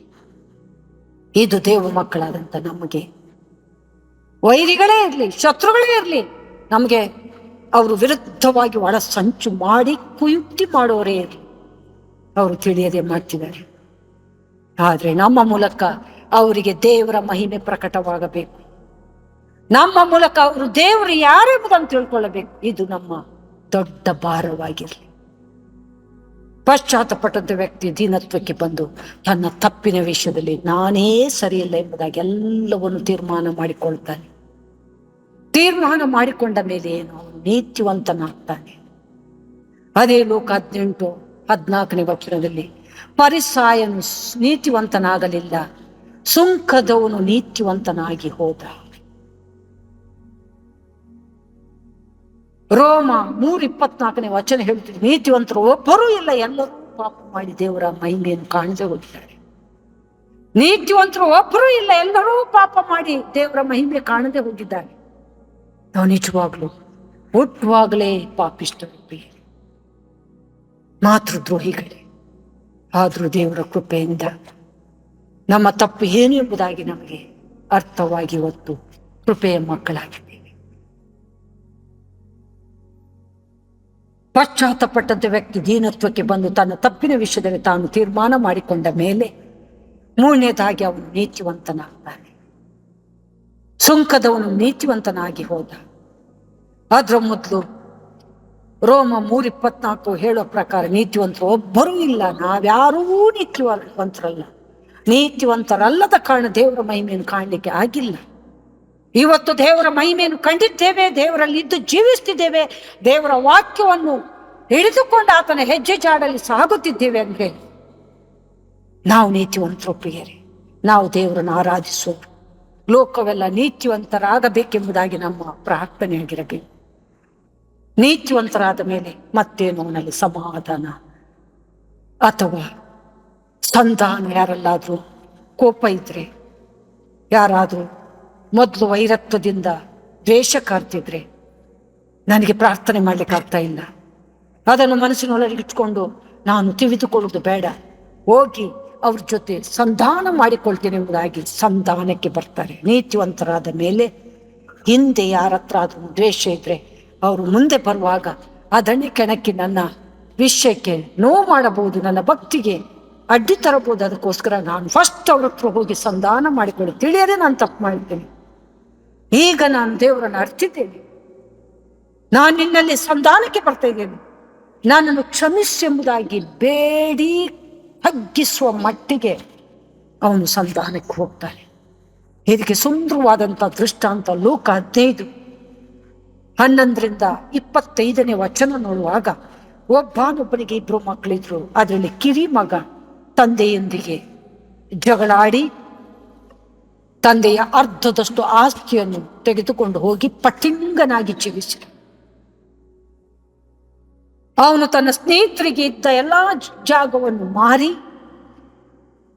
ಇದು ದೇವ ಮಕ್ಕಳಾದಂಥ ನಮಗೆ ವೈರಿಗಳೇ ಇರಲಿ, ಶತ್ರುಗಳೇ ಇರಲಿ, ನಮಗೆ ಅವರು ವಿರುದ್ಧವಾಗಿ ಒಳ ಸಂಚು ಮಾಡಿ ಕುಯುಕ್ತಿ ಮಾಡೋರೇ ಇರಲಿ, ಅವರು ತಿಳಿಯದೆ ಮಾಡ್ತಿದ್ದಾರೆ. ಆದರೆ ನಮ್ಮ ಮೂಲಕ ಅವರಿಗೆ ದೇವರ ಮಹಿಮೆ ಪ್ರಕಟವಾಗಬೇಕು. ನಮ್ಮ ಮೂಲಕ ಅವರು ದೇವರು ಯಾರೆಂಬುದನ್ನು ತಿಳ್ಕೊಳ್ಳಬೇಕು. ಇದು ನಮ್ಮ ದೊಡ್ಡ ಭಾರವಾಗಿರಲಿ. ಪಶ್ಚಾತ್ತಪಟ್ಟಂತ ವ್ಯಕ್ತಿ ದೀನತ್ವಕ್ಕೆ ಬಂದು ತನ್ನ ತಪ್ಪಿನ ವಿಷಯದಲ್ಲಿ ನಾನೇ ಸರಿಯಿಲ್ಲ ಎಂಬುದಾಗಿ ಎಲ್ಲವನ್ನು ತೀರ್ಮಾನ ಮಾಡಿಕೊಳ್ತಾನೆ. ತೀರ್ಮಾನ ಮಾಡಿಕೊಂಡ ಮೇಲೆ ಏನು, ಅವನು ನೀತಿವಂತನಾಗ್ತಾನೆ. ಅದೇ ಲೋಕ 18:14 ವಚನದಲ್ಲಿ ಫರಿಸಾಯನು ನೀತಿವಂತನಾಗಲಿಲ್ಲ, ಸುಂಕದವನು ನೀತಿವಂತನಾಗಿ ಹೋದ. ರೋಮ 3:24 ವಚನ ಹೇಳ್ತಿದ್ರು, ನೀತಿವಂತರು ಒಬ್ಬರೂ ಇಲ್ಲ, ಎಲ್ಲರೂ ಪಾಪ ಮಾಡಿ ದೇವರ ಮಹಿಮೆಯನ್ನು ಕಾಣದೆ ಹೋಗಿದ್ದಾರೆ. ನೀತಿವಂತರು ಒಬ್ಬರೂ ಇಲ್ಲ, ಎಲ್ಲರೂ ಪಾಪ ಮಾಡಿ ದೇವರ ಮಹಿಮೆ ಕಾಣದೆ ಹೋಗಿದ್ದಾರೆ. ನಾವು ನಿಜವಾಗ್ಲೂ ಹುಟ್ಟುವಾಗಲೇ ಪಾಪಿಷ್ಟರು, ಮಾತೃದ್ರೋಹಿಗಳೇ. ಆದರೂ ದೇವರ ಕೃಪೆಯಿಂದ ನಮ್ಮ ತಪ್ಪು ಏನು ಎಂಬುದಾಗಿ ನಮಗೆ ಅರ್ಥವಾಗಿ ಹೊತ್ತು ಕೃಪೆಯ ಮಕ್ಕಳಾಗಿದ್ದೇವೆ. ಪಶ್ಚಾತ್ತಪಟ್ಟಂತೆ ವ್ಯಕ್ತಿ ದೀನತ್ವಕ್ಕೆ ಬಂದು ತನ್ನ ತಪ್ಪಿನ ವಿಷಯದಲ್ಲಿ ತಾನು ತೀರ್ಮಾನ ಮಾಡಿಕೊಂಡ ಮೇಲೆ 3ನೇದಾಗಿ ಅವನು ನೀತಿವಂತನಾಗ್ತಾನೆ. ಸುಂಕದವನು ನೀತಿವಂತನಾಗಿ ಹೋದ. ಅದರ ಮೊದಲು ರೋಮ 3:24 ಹೇಳೋ ಪ್ರಕಾರ ನೀತಿವಂತರು ಒಬ್ಬರೂ ಇಲ್ಲ, ನಾವ್ಯಾರೂ ನೀತಿವಂತರಲ್ಲ. ನೀತಿವಂತರಲ್ಲದ ಕಾರಣ ದೇವರ ಮಹಿಮೆಯನ್ನು ಕಾಣಲಿಕ್ಕೆ ಆಗಿಲ್ಲ. ಇವತ್ತು ದೇವರ ಮಹಿಮೆಯನ್ನು ಕಂಡಿದ್ದೇವೆ, ದೇವರಲ್ಲಿ ಇದ್ದು ಜೀವಿಸ್ತಿದ್ದೇವೆ, ದೇವರ ವಾಕ್ಯವನ್ನು ಹಿಡಿದುಕೊಂಡು ಆತನ ಹೆಜ್ಜೆ ಜಾಡಲ್ಲಿ ಸಾಗುತ್ತಿದ್ದೇವೆ ಅಂದ್ರೆ ನಾವು ನೀತಿವಂತರು ಪ್ರಿಯರೇ. ನಾವು ದೇವರನ್ನು ಆರಾಧಿಸೋರು. ಲೋಕವೆಲ್ಲ ನೀತಿವಂತರಾಗಬೇಕೆಂಬುದಾಗಿ ನಮ್ಮ ಪ್ರಾರ್ಥನೆಯಾಗಿರಬೇಕು. ನೀತಿವಂತರಾದ ಮೇಲೆ ಮತ್ತೇನು ಅವನಲ್ಲಿ ಸಮಾಧಾನ ಅಥವಾ ಸಂಧಾನ. ಯಾರಲ್ಲಾದ್ರೂ ಕೋಪ ಇದ್ರೆ, ಯಾರಾದ್ರೂ ಮೊದಲು ವೈರತ್ವದಿಂದ ದ್ವೇಷ ಕಾರ್ತಿದ್ರೆ ನನಗೆ ಪ್ರಾರ್ಥನೆ ಮಾಡ್ಲಿಕ್ಕಾಗ್ತಾ ಇಲ್ಲ, ಅದನ್ನು ಮನಸ್ಸಿನೊಳಗೆ ಇಟ್ಕೊಂಡು ನಾನು ತಿಳಿದುಕೊಳ್ಳುವುದು ಬೇಡ, ಹೋಗಿ ಅವ್ರ ಜೊತೆ ಸಂಧಾನ ಮಾಡಿಕೊಳ್ತೇನೆ ಎಂಬುದಾಗಿ ಸಂಧಾನಕ್ಕೆ ಬರ್ತಾರೆ. ನೀತಿವಂತರಾದ ಮೇಲೆ ಹಿಂದೆ ಯಾರ ಹತ್ರ ಆದ್ರೂ ದ್ವೇಷ ಇದ್ರೆ ಅವರು ಮುಂದೆ ಬರುವಾಗ ಅದನ್ನೇ ಕೆಣಕಿ ನನ್ನ ವಿಷಯಕ್ಕೆ ನೋವು ಮಾಡಬಹುದು, ನನ್ನ ಭಕ್ತಿಗೆ ಅಡ್ಡಿ ತರಬಹುದು. ಅದಕ್ಕೋಸ್ಕರ ನಾನು ಫಸ್ಟ್ ಅವ್ರ ಹತ್ರ ಹೋಗಿ ಸಂಧಾನ ಮಾಡಿಕೊಳ್ಳಿ, ತಿಳಿಯದೆ ನಾನು ತಪ್ಪು ಮಾಡಿದ್ದೇನೆ, ಈಗ ನಾನು ದೇವರನ್ನು ಅರ್ತಿದ್ದೇನೆ, ನಾನು ನಿನ್ನಲ್ಲಿ ಸಂಧಾನಕ್ಕೆ ಬರ್ತಾ ಇದ್ದೇನೆ, ನನ್ನನ್ನು ಕ್ಷಮಿಸಿ ಎಂಬುದಾಗಿ ಬೇಡಿ ಹಗ್ಗಿಸುವ ಮಟ್ಟಿಗೆ ಅವನು ಸಂಧಾನಕ್ಕೆ ಹೋಗ್ತಾನೆ. ಇದಕ್ಕೆ ಸುಂದರವಾದಂಥ ದೃಷ್ಟಾಂತ ಲೋಕ 15:11-25 ವಚನ ನೋಡುವಾಗ, ಒಬ್ಬನಿಗೆ 2 ಮಕ್ಕಳಿದ್ರು. ಅದರಲ್ಲಿ ಕಿರಿ ಮಗ ತಂದೆಯೊಂದಿಗೆ ಜಗಳಾಡಿ ತಂದೆಯ ಅರ್ಧದಷ್ಟು ಆಸ್ತಿಯನ್ನು ತೆಗೆದುಕೊಂಡು ಹೋಗಿ ಪಟಿಂಗನಾಗಿ ಜೀವಿಸಿದ. ಅವನು ತನ್ನ ಸ್ನೇಹಿತರಿಗೆ ಇದ್ದ ಎಲ್ಲಾ ಜಾಗವನ್ನು ಮಾರಿ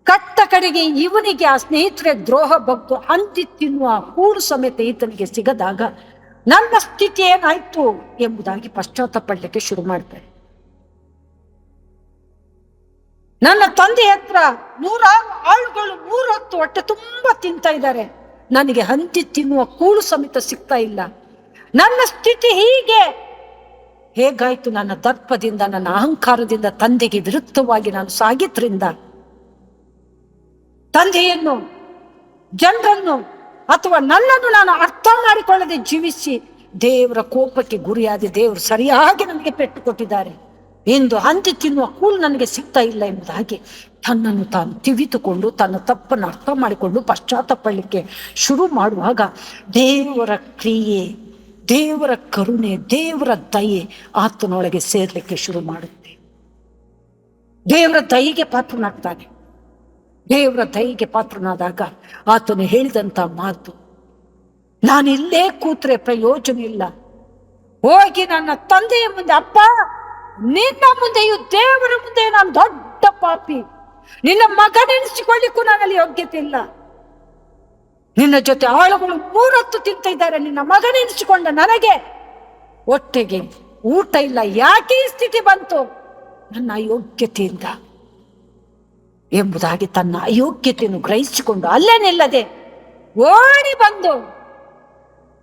ಕಟ್ಟ ಕಡೆಗೆ ಇವನಿಗೆ ಆ ಸ್ನೇಹಿತರೆ ದ್ರೋಹ ಬಗ್ದು ಹಂದಿ ತಿನ್ನುವ ಕೂಡು ಸಮೇತ ಈತನಿಗೆ ಸಿಗದಾಗ ನನ್ನ ಸ್ಥಿತಿ ಏನಾಯ್ತು ಎಂಬುದಾಗಿ ಪಶ್ಚಾತ್ತಾಪಡಲಿಕ್ಕೆ ಶುರು ಮಾಡ್ತಾರೆ. ನನ್ನ ತಂದೆ ಹತ್ರ 100 ಆಳುಗಳು 3 ಹೊತ್ತು ಹೊಟ್ಟೆ ತುಂಬಾ ತಿಂತಾ ಇದ್ದಾರೆ, ನನಗೆ ಹಂದಿ ತಿನ್ನುವ ಕೂಳು ಸಮೇತ ಸಿಗ್ತಾ ಇಲ್ಲ. ನನ್ನ ಸ್ಥಿತಿ ಹೇಗಾಯ್ತು? ನನ್ನ ದರ್ಪದಿಂದ, ನನ್ನ ಅಹಂಕಾರದಿಂದ ತಂದೆಗೆ ವಿರುದ್ಧವಾಗಿ ನಾನು ಸಾಗಿದ್ರಿಂದ, ತಂದೆಯನ್ನು, ಜನರನ್ನು ಅಥವಾ ನನ್ನನ್ನು ನಾನು ಅರ್ಥ ಮಾಡಿಕೊಳ್ಳದೆ ಜೀವಿಸಿ ದೇವರ ಕೋಪಕ್ಕೆ ಗುರಿಯಾದ ದೇವರು ಸರಿಯಾಗಿ ನನಗೆ ಪೆಟ್ಟು ಕೊಟ್ಟಿದ್ದಾರೆ. ಇಂದು ಹಂದಿ ತಿನ್ನುವ ಕೂಳು ನನಗೆ ಸಿಗ್ತಾ ಇಲ್ಲ ಎಂಬುದಾಗಿ ತನ್ನನ್ನು ತಾನು ತಿವಿದುಕೊಂಡು ತನ್ನ ತಪ್ಪನ್ನು ಅರ್ಥ ಮಾಡಿಕೊಂಡು ಪಶ್ಚಾತ್ತಾಪಡಲಿಕ್ಕೆ ಶುರು ಮಾಡುವಾಗ ದೇವರ ಕ್ರಿಯೆ, ದೇವರ ಕರುಣೆ, ದೇವರ ದಯೆ ಆತನೊಳಗೆ ಸೇರ್ಲಿಕ್ಕೆ ಶುರು ಮಾಡುತ್ತೆ. ದೇವರ ದಯೆಗೆ ಪಾತ್ರನಾಗ್ತಾನೆ. ದೇವರ ದಯೆಗೆ ಪಾತ್ರನಾದಾಗ ಆತನು ಹೇಳಿದಂತ ಮಾತು, ನಾನಿಲ್ಲೇ ಕೂತ್ರೆ ಪ್ರಯೋಜನ ಇಲ್ಲ, ಹೋಗಿ ನನ್ನ ತಂದೆಯ ಮುಂದೆ, ಅಪ್ಪ ನಿನ್ನ ಮುಂದೆಯೂ ದೇವರ ಮುಂದೆ ನಾನು ದೊಡ್ಡ ಪಾಪಿ, ನಿನ್ನ ಮಗನೆನಿಸಿಕೊಳ್ಳಿಕ್ಕೂ ನನ್ನಲ್ಲಿ ಯೋಗ್ಯತೆ ಇಲ್ಲ, ನಿನ್ನ ಜೊತೆ ಆಳುಗಳು 3 ಹೊತ್ತು ತಿಂತ ಇದ್ದಾರೆ, ನಿನ್ನ ಮಗನೆನಿಸಿಕೊಂಡ ನನಗೆ ಹೊಟ್ಟೆಗೆ ಊಟ ಇಲ್ಲ, ಯಾಕೆ ಈ ಸ್ಥಿತಿ ಬಂತು? ನನ್ನ ಅಯೋಗ್ಯತೆಯಿಂದ ಎಂಬುದಾಗಿ ತನ್ನ ಅಯೋಗ್ಯತೆಯನ್ನು ಗ್ರಹಿಸಿಕೊಂಡು ಅಲ್ಲೇ ನಿಲ್ಲದೆ ಓಡಿ ಬಂದು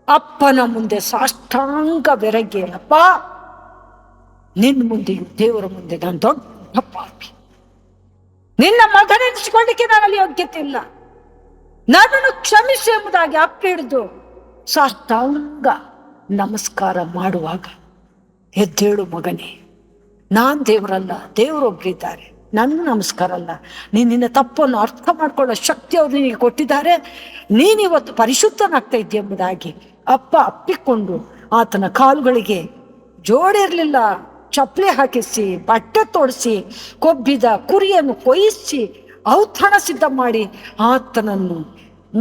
ಅಪ್ಪನ ಮುಂದೆ ಸಾಷ್ಟಾಂಗ ಬೆರಗ್ಗೆ, ಅಪ್ಪ, ನಿನ್ನ ಮುಂದೆಯೂ ದೇವರ ಮುಂದೆ ನಾನು ದೊಡ್ಡ ಪಾಪಿ, ನಿನ್ನ ಮಗನೆನಿಸಿಕೊಳ್ಳಿಕ್ಕೆ ನನ್ನಲ್ಲಿ ಯೋಗ್ಯತೆ ಇಲ್ಲ, ನನ್ನನ್ನು ಕ್ಷಮಿಸು ಎಂಬುದಾಗಿ ಅಪ್ಪ ಹಿಡಿದು ಸಾಷ್ಟಾಂಗ ನಮಸ್ಕಾರ ಮಾಡುವಾಗ, ಎದ್ದೇಳು ಮಗನೇ, ನಾನ್ ದೇವರಲ್ಲ, ದೇವರೊಬ್ಬರಿದ್ದಾರೆ, ನನ್ನ ನಮಸ್ಕಾರ ಅಲ್ಲ, ನಿನ್ನ ತಪ್ಪನ್ನು ಅರ್ಥ ಮಾಡ್ಕೊಳ್ಳೋ ಶಕ್ತಿ ಅವರು ನಿನಗೆ ಕೊಟ್ಟಿದ್ದಾರೆ, ನೀನಿವತ್ತು ಪರಿಶುದ್ಧನಾಗ್ತಾ ಇದ್ದೀಯ ಎಂಬುದಾಗಿ ಅಪ್ಪ ಅಪ್ಪಿಕೊಂಡು ಆತನ ಕಾಲುಗಳಿಗೆ ಜೋಡಿರಲಿಲ್ಲ ಚಪ್ಪಲಿ ಹಾಕಿಸಿ, ಬಟ್ಟೆ ತೋಡಿಸಿ, ಕೊಬ್ಬಿದ ಕುರಿಯನ್ನು ಕೊಯ್ಯಿಸಿ ಔತಣ ಸಿದ್ಧ ಮಾಡಿ ಆತನನ್ನು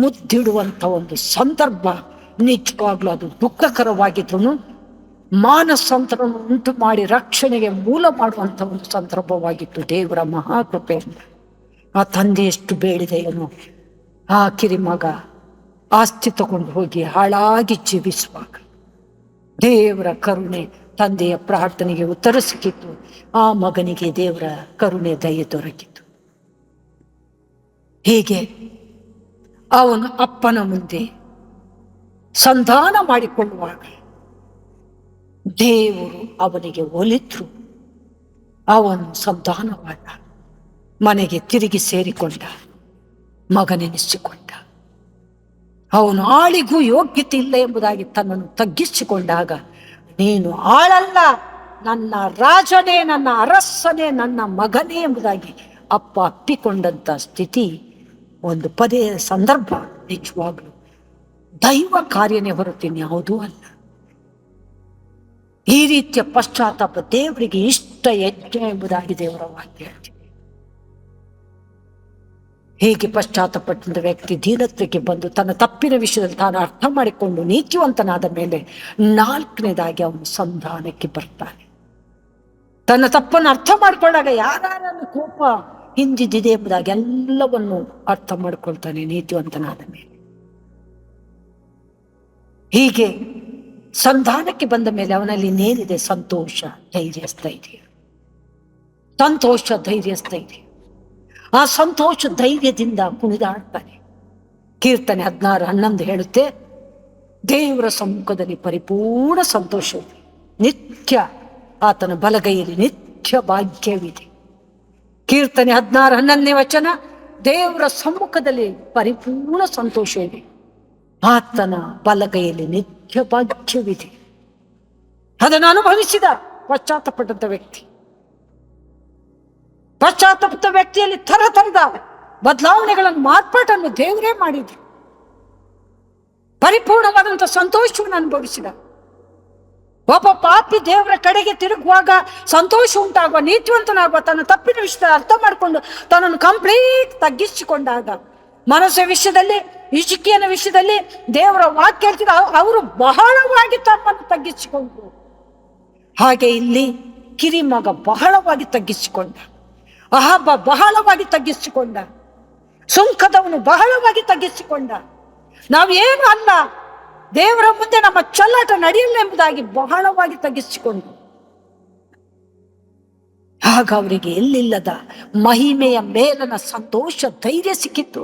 ಮುದ್ದಿಡುವಂಥ ಒಂದು ಸಂದರ್ಭ ನಿಜವಾಗ್ಲೂ ಅದು ದುಃಖಕರವಾಗಿದ್ರು ಮಾನಸಾಂತರವನ್ನು ಉಂಟು ಮಾಡಿ ರಕ್ಷಣೆಗೆ ಮೂಲ ಮಾಡುವಂಥ ಒಂದು ಸಂದರ್ಭವಾಗಿತ್ತು. ದೇವರ ಮಹಾಕೃಪೆಯಿಂದ ಆ ತಂದೆ ಎಷ್ಟು ಬೇಡಿದೆಯೇನೋ, ಆ ಕಿರಿಮಗ ಆಸ್ತಿ ತಗೊಂಡು ಹೋಗಿ ಹಾಳಾಗಿ ಜೀವಿಸುವಾಗ ದೇವರ ಕರುಣೆ ತಂದೆಯ ಪ್ರಾರ್ಥನೆಗೆ ಉತ್ತರ ಸಿಕ್ಕಿತ್ತು. ಆ ಮಗನಿಗೆ ದೇವರ ಕರುಣೆ ದಯೆ ದೊರಕಿತು. ಹೀಗೆ ಅವನು ಅಪ್ಪನ ಮುಂದೆ ಸಂಧಾನ ಮಾಡಿಕೊಳ್ಳುವಾಗ ದೇವರು ಅವನಿಗೆ ಒಲಿದ್ರು. ಅವನು ಸಂಧಾನವಾದ, ಮನೆಗೆ ತಿರುಗಿ ಸೇರಿಕೊಂಡ, ಮಗನೆನಿಸಿಕೊಂಡ. ಅವನು ಆಳಿಗೂ ಯೋಗ್ಯತೆ ಇಲ್ಲ ಎಂಬುದಾಗಿ ತನ್ನನ್ನು ತಗ್ಗಿಸಿಕೊಂಡಾಗ, ನೀನು ಆಳಲ್ಲ, ನನ್ನ ರಾಜನೇ, ನನ್ನ ಅರಸನೇ, ನನ್ನ ಮಗನೇ ಎಂಬುದಾಗಿ ಅಪ್ಪ ಅಪ್ಪಿಕೊಂಡಂತ ಸ್ಥಿತಿ ಒಂದು ಸಂದರ್ಭ ನಿಜವಾಗ್ಲು ದೈವ ಕಾರ್ಯನೇ ಹೊರತೀನಿ ಯಾವುದೂ ಅಲ್ಲ. ಈ ರೀತಿಯ ಪಶ್ಚಾತ್ತಾಪ ದೇವರಿಗೆ ಇಷ್ಟ ಯಜ್ಞ ಎಂಬುದಾಗಿ ದೇವರ ವಾಕ್ಯ ಹೇಳ್ತಿದೆ. ಹೇಗೆ ಪಶ್ಚಾತ್ತಾಪಟ್ಟ ವ್ಯಕ್ತಿ ದೀನತ್ವಕ್ಕೆ ಬಂದು ತನ್ನ ತಪ್ಪಿನ ವಿಷಯದಲ್ಲಿ ತಾನು ಅರ್ಥ ಮಾಡಿಕೊಂಡು ನೀತಿವಂತನಾದ ಮೇಲೆ 4ನೇದಾಗಿ ಅವನು ಸಂಧಾನಕ್ಕೆ ಬರ್ತಾನೆ. ತನ್ನ ತಪ್ಪನ್ನು ಅರ್ಥ ಮಾಡಿಕೊಂಡಾಗ ಯಾರನ್ನು ಕೋಪ ಹಿಂದಿದ್ದಿದೆ ಎಂಬುದಾಗಿ ಎಲ್ಲವನ್ನು ಅರ್ಥ ಮಾಡಿಕೊಳ್ತಾನೆ ನೀತಿವಂತನಾದ ಮೇಲೆ. ಹೀಗೆ ಸಂಧಾನಕ್ಕೆ ಬಂದ ಮೇಲೆ ಅವನಲ್ಲಿ ಇನ್ನೇನಿದೆ? ಸಂತೋಷ, ಧೈರ್ಯ, ಸ್ಥೈರ್ಯ. ಸಂತೋಷ, ಧೈರ್ಯ, ಸ್ಥೈರ್ಯ. ಆ ಸಂತೋಷ ಧೈರ್ಯದಿಂದ ಕುಣಿದಾಡ್ತಾನೆ. ಕೀರ್ತನೆ 16:11 ಹೇಳುತ್ತೆ, ದೇವರ ಸಮ್ಮುಖದಲ್ಲಿ ಪರಿಪೂರ್ಣ ಸಂತೋಷವಿದೆ, ನಿತ್ಯ ಆತನ ಬಲಗೈಯಲ್ಲಿ ನಿತ್ಯ ಭಾಗ್ಯವಿದೆ. ಕೀರ್ತನೆ 16:11 ದೇವರ ಸಮ್ಮುಖದಲ್ಲಿ ಪರಿಪೂರ್ಣ ಸಂತೋಷ ಇದೆ, ಆತನ ಬಲಗೈಯಲ್ಲಿ ನಿತ್ಯ ಭಾಗ್ಯವಿದೆ. ಅದನ್ನು ಅನುಭವಿಸಿದ ಪಶ್ಚಾತ್ತಪಟ್ಟಂತ ವ್ಯಕ್ತಿ, ಪಶ್ಚಾತ್ತಪಟ್ಟ ವ್ಯಕ್ತಿಯಲ್ಲಿ ತರದ ಬದಲಾವಣೆಗಳನ್ನು, ಮಾರ್ಪಾಟನ್ನು ದೇವರೇ ಮಾಡಿದ್ರು. ಪರಿಪೂರ್ಣವಾದಂಥ ಸಂತೋಷವನ್ನು ಅನುಭವಿಸಿದ. ಒಬ್ಬ ಪಾಪಿ ದೇವರ ಕಡೆಗೆ ತಿರುಗುವಾಗ ಸಂತೋಷ ಉಂಟಾಗುವ, ನೀತಿವಂತನಾಗುವ, ತನ್ನ ತಪ್ಪಿನ ವಿಷಯದ ಅರ್ಥ ಮಾಡಿಕೊಂಡು ತನ್ನನ್ನು ಕಂಪ್ಲೀಟ್ ತಗ್ಗಿಸಿಕೊಂಡಾಗ, ಮನಸ್ಸಿನ ವಿಷಯದಲ್ಲಿ, ಹಿಜ್ಕೀಯನ ವಿಷಯದಲ್ಲಿ ದೇವರ ವಾಕ್ಯ ಹೇಳ್ತಿದ್ದ, ಅವರು ಬಹಳವಾಗಿ ತಮ್ಮನ್ನು ತಗ್ಗಿಸಿಕೊಂಡ್ರು. ಹಾಗೆ ಇಲ್ಲಿ ಕಿರಿಮಗ ಬಹಳವಾಗಿ ತಗ್ಗಿಸಿಕೊಂಡ, ಅಹಬ್ಬ ಬಹಳವಾಗಿ ತಗ್ಗಿಸಿಕೊಂಡ, ಸುಂಕದವನು ಬಹಳವಾಗಿ ತಗ್ಗಿಸಿಕೊಂಡ. ನಾವೇನು ಅಲ್ಲ, ದೇವರ ಮುಂದೆ ನಮ್ಮ ಚಲ್ಲಾಟ ನಡೆಯಲ್ಲ ಎಂಬುದಾಗಿ ಬಹಳವಾಗಿ ತಗ್ಗಿಸಿಕೊಂಡು, ಆಗ ಅವರಿಗೆ ಎಲ್ಲಿಲ್ಲದ ಮಹಿಮೆಯ ಮೇಲನ ಸಂತೋಷ, ಧೈರ್ಯ ಸಿಕ್ಕಿತ್ತು.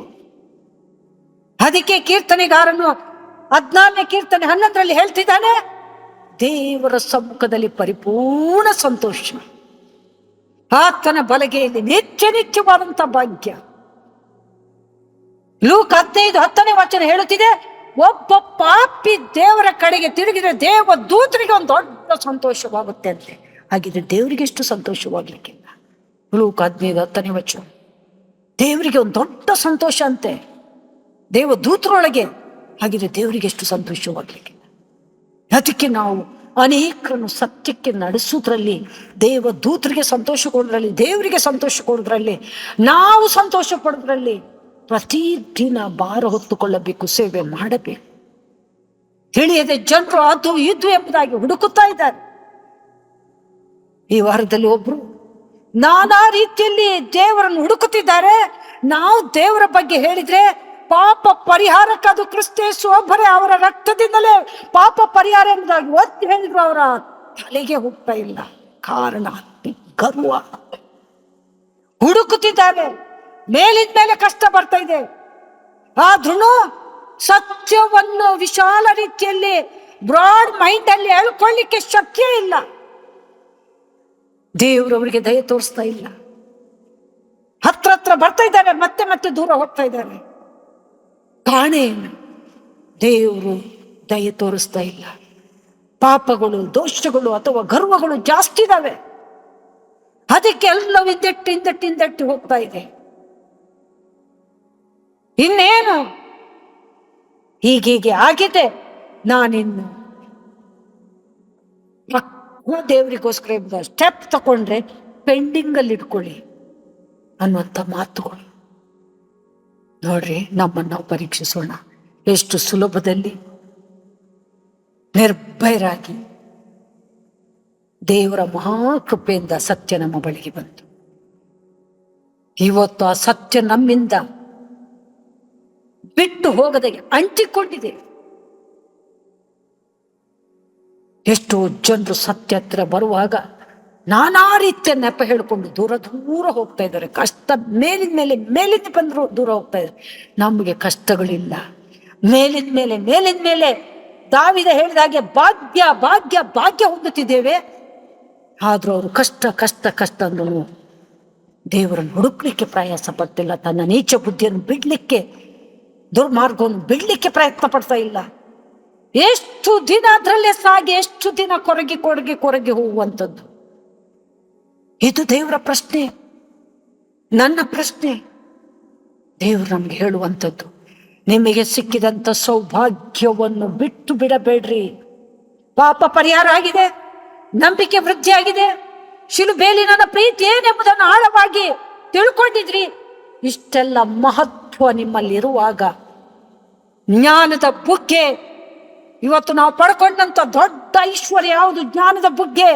ಅದಕ್ಕೆ ಕೀರ್ತನೆಗಾರನು 14ನೇ ಕೀರ್ತನೆ 11 ಹೇಳ್ತಿದ್ದಾನೆ, ದೇವರ ಸಮ್ಮುಖದಲ್ಲಿ ಪರಿಪೂರ್ಣ ಸಂತೋಷ, ಆತನ ಬಲಗೆಯಲ್ಲಿ ನಿತ್ಯವಾದಂಥ ಭಾಗ್ಯ. ಲೂಕ 15:10 ಹೇಳುತ್ತಿದೆ, ಒಬ್ಬ ಪಾಪಿ ದೇವರ ಕಡೆಗೆ ತಿರುಗಿದ್ರೆ ದೇವ ದೂತರಿಗೆ ಒಂದು ದೊಡ್ಡ ಸಂತೋಷವಾಗುತ್ತೆ ಅಂತೆ. ಹಾಗಿದ್ರೆ ದೇವರಿಗೆ ಎಷ್ಟು ಸಂತೋಷವಾಗ್ಲಿಕ್ಕಿಲ್ಲ. ಲೂಕ 15:10 ದೇವರಿಗೆ ಒಂದು ದೊಡ್ಡ ಸಂತೋಷ ಅಂತೆ ದೇವ ದೂತರೊಳಗೆ. ಹಾಗಿದ್ರೆ ದೇವರಿಗೆ ಎಷ್ಟು ಸಂತೋಷವಾಗ್ಲಿಕ್ಕಿಲ್ಲ. ಅದಕ್ಕೆ ನಾವು ಅನೇಕರನ್ನು ಸತ್ಯಕ್ಕೆ ನಡೆಸುವುದರಲ್ಲಿ, ದೇವ ದೂತರಿಗೆ ಸಂತೋಷ ಕೊಡೋದ್ರಲ್ಲಿ, ದೇವರಿಗೆ ಸಂತೋಷ ಕೊಡೋದ್ರಲ್ಲಿ, ನಾವು ಸಂತೋಷ ಪಡೋದ್ರಲ್ಲಿ ಪ್ರತಿದಿನ ಭಾರ ಹೊತ್ತುಕೊಳ್ಳಬೇಕು, ಸೇವೆ ಮಾಡಬೇಕು. ತಿಳಿಯದೆ ಜನರು ಅದು ಇದು ಎಂಬುದಾಗಿ ಹುಡುಕುತ್ತಾ ಇದ್ದಾರೆ. ಈ ವಾರದಲ್ಲಿ ಒಬ್ರು ನಾನಾ ರೀತಿಯಲ್ಲಿ ದೇವರನ್ನು ಹುಡುಕುತ್ತಿದ್ದಾರೆ. ನಾವು ದೇವರ ಬಗ್ಗೆ ಹೇಳಿದ್ರೆ ಪಾಪ ಪರಿಹಾರಕ್ಕೆ ಅದು ಕ್ರಿಸ್ತೇಸು ಒಬ್ಬರೇ, ಅವರ ರಕ್ತದಿಂದಲೇ ಪಾಪ ಪರಿಹಾರ ಎಂಬುದಾಗಿ ಒತ್ತಿ ಹೇಳಿದ್ರು ಅವರ ತಲೆಗೆ ಹೋಗ್ತಾ ಇಲ್ಲ. ಕಾರಣ ಗರ್ವ. ಹುಡುಕುತ್ತಿದ್ದಾರೆ, ಮೇಲಿನ ಮೇಲೆ ಕಷ್ಟ ಬರ್ತಾ ಇದೆ, ಆದ್ರೂ ಸತ್ಯವನ್ನು ವಿಶಾಲ ರೀತಿಯಲ್ಲಿ ಬ್ರಾಡ್ ಮೈಂಡ್ ಅಲ್ಲಿ ಹೇಳ್ಕೊಳ್ಳಿಕ್ಕೆ ಶಕ್ಯ ಇಲ್ಲ. ದೇವರವರಿಗೆ ದಯೆ ತೋರಿಸ್ತಾ ಇಲ್ಲ. ಹತ್ರ ಬರ್ತಾ ಇದ್ದಾರೆ, ಮತ್ತೆ ಮತ್ತೆ ದೂರ ಹೋಗ್ತಾ ಇದ್ದಾರೆ. ಕಾರಣ ಏನು? ದೇವರು ದಯೆ ತೋರಿಸ್ತಾ ಇಲ್ಲ. ಪಾಪಗಳು, ದೋಷಗಳು ಅಥವಾ ಗರ್ವಗಳು ಜಾಸ್ತಿ ಇದಾವೆ. ಅದಕ್ಕೆ ಎಲ್ಲವೂ ಹಿಂದಟ್ಟಿ ಹೋಗ್ತಾ ಇದೆ. ಇನ್ನೇನು ಹೀಗೀಗೆ ಆಗಿದೆ, ನಾನಿನ್ನು ದೇವರಿಗೋಸ್ಕರ ಸ್ಟೆಪ್ ತಗೊಂಡ್ರೆ ಪೆಂಡಿಂಗ್ ಅಲ್ಲಿ ಇಟ್ಕೊಳ್ಳಿ ಅನ್ನುವಂಥ ಮಾತುಗಳು. ನೋಡ್ರಿ, ನಮ್ಮನ್ನು ನಾವು ಪರೀಕ್ಷಿಸೋಣ. ಎಷ್ಟು ಸುಲಭದಲ್ಲಿ ನಿರ್ಭಯರಾಗಿ ದೇವರ ಮಹಾಕೃಪೆಯಿಂದ ಸತ್ಯ ನಮ್ಮ ಬಳಿಗೆ ಬಂತು. ಇವತ್ತು ಆ ಸತ್ಯ ನಮ್ಮಿಂದ ಬಿಟ್ಟು ಹೋಗದೆ ಅಂಟಿಕೊಂಡಿದೆ. ಎಷ್ಟೋ ಜನರು ಸತ್ಯ ಹತ್ರ ಬರುವಾಗ ನಾನಾ ರೀತಿಯ ನೆಪ ಹೇಳ್ಕೊಂಡು ದೂರ ಹೋಗ್ತಾ ಇದ್ದಾರೆ. ಕಷ್ಟ ಮೇಲಿಂದ ಬಂದ್ರು ದೂರ ಹೋಗ್ತಾ ಇದ್ದಾರೆ. ನಮಗೆ ಕಷ್ಟಗಳಿಲ್ಲ. ಮೇಲಿಂದ ಮೇಲೆ ದಾವಿದ ಹೇಳಿದ ಹಾಗೆ ಭಾಗ್ಯ ಹೊಂದುತ್ತಿದ್ದೇವೆ. ಆದ್ರೂ ಅವರು ಕಷ್ಟ ಅಂದ್ರು ದೇವರನ್ನು ಹುಡುಕ್ಲಿಕ್ಕೆ ಪ್ರಯಾಸ ಪಡ್ತಿಲ್ಲ. ತನ್ನ ನೀಚ ಬುದ್ಧಿಯನ್ನು ಬಿಡ್ಲಿಕ್ಕೆ, ದುರ್ಮಾರ್ಗವನ್ನು ಬಿಡ್ಲಿಕ್ಕೆ ಪ್ರಯತ್ನ ಪಡ್ತಾ ಇಲ್ಲ. ಎಷ್ಟು ದಿನ ಅದರಲ್ಲೇ ಸಾಗಿ, ಎಷ್ಟು ದಿನ ಕೊರಗಿ ಹೋಗುವಂಥದ್ದು. ಇದು ದೇವರ ಪ್ರಶ್ನೆ, ನನ್ನ ಪ್ರಶ್ನೆ. ದೇವರು ನಮ್ಗೆ ಹೇಳುವಂಥದ್ದು, ನಿಮಗೆ ಸಿಕ್ಕಿದಂಥ ಸೌಭಾಗ್ಯವನ್ನು ಬಿಟ್ಟು ಬಿಡಬೇಡ್ರಿ. ಪಾಪ ಪರಿಹಾರ ಆಗಿದೆ, ನಂಬಿಕೆ ವೃದ್ಧಿಯಾಗಿದೆ, ಶಿಲುಬೆಯಲ್ಲಿ ನನ್ನ ಪ್ರೀತಿ ಏನೆಂಬುದನ್ನು ಆಳವಾಗಿ ತಿಳ್ಕೊಂಡಿದ್ರಿ. ಇಷ್ಟೆಲ್ಲ ಮಹತ್ವ ನಿಮ್ಮಲ್ಲಿರುವಾಗ ಜ್ಞಾನದ ಬುಗ್ಗೆ, ಇವತ್ತು ನಾವು ಪಡ್ಕೊಂಡಂತ ದೊಡ್ಡ ಐಶ್ವರ್ಯ ಯಾವುದು? ಜ್ಞಾನದ ಬುಗ್ಗೆ.